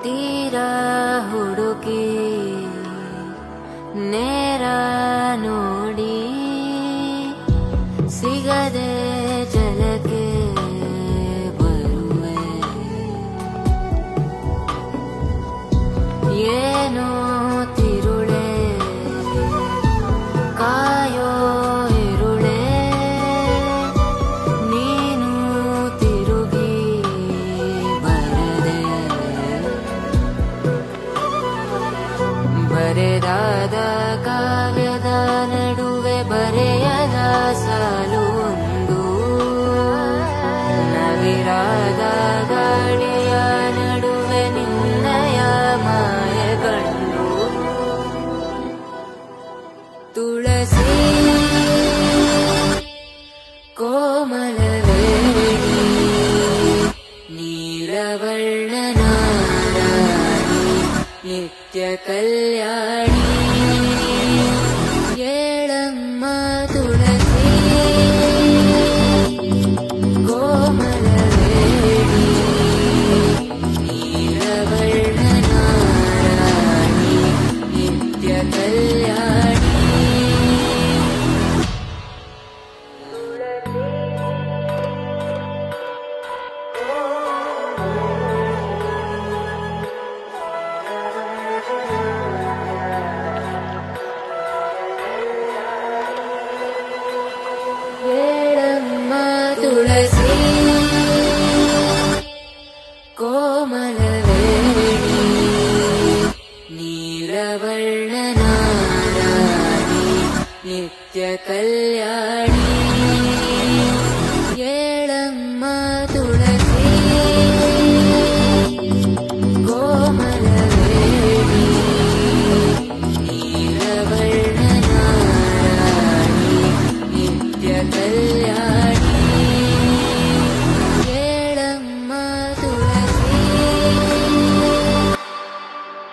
ತೀರ ಹುಡುಕಿ ನೇರ ನೋಡಿ ಸಿಗದೆ ಜಲಕ್ಕೆ ಬರುವೆ. ಏನೋ ತಿರುಳೆ ಕಾಯೋ ಇರುಳೆ ನೀನು ತಿರುಗಿ ಬರದೆ. ಬರೆದಾದ ಕಾವ್ಯದ ನಡುವೆ ಬರೆಯದ ಸಾಲು ಒಂದು, ನವಿರಾದ ಗಾಳಿಯ ನಡುವೆ ನಿನ್ನಯ ಮಾಯ ಕಂಡು. ತುಳಸಿ ಕೋಮಲವೇಣಿ ನೀಲವರ್ಣನಾರಾಣಿ ನಿತ್ಯ ಕಲ್ಯಾಣಿ. ಏಳಮ್ಮ ತುಳಸಿ ಕೋಮಲವೇಣಿ ನೀಲವರ್ಣನಾರಾಣಿ ನಿತ್ಯ ಕಲ್ಯಾಣಿ. ಏಳಮ್ಮ ತುಳಸಿ ಕೋಮಲವೇಣಿ ನೀಲವರ್ಣನಾರಾಣಿ ನಿತ್ಯ ಕಲ್ಯಾಣಿ. ಏಳಮ್ಮ ತುಳಸಿ ಕೋಮಲವೇಣಿ ನೀಲವರ್ಣನಾರಾಣಿ ನಿತ್ಯ ಕಲ್ಯಾಣಿ.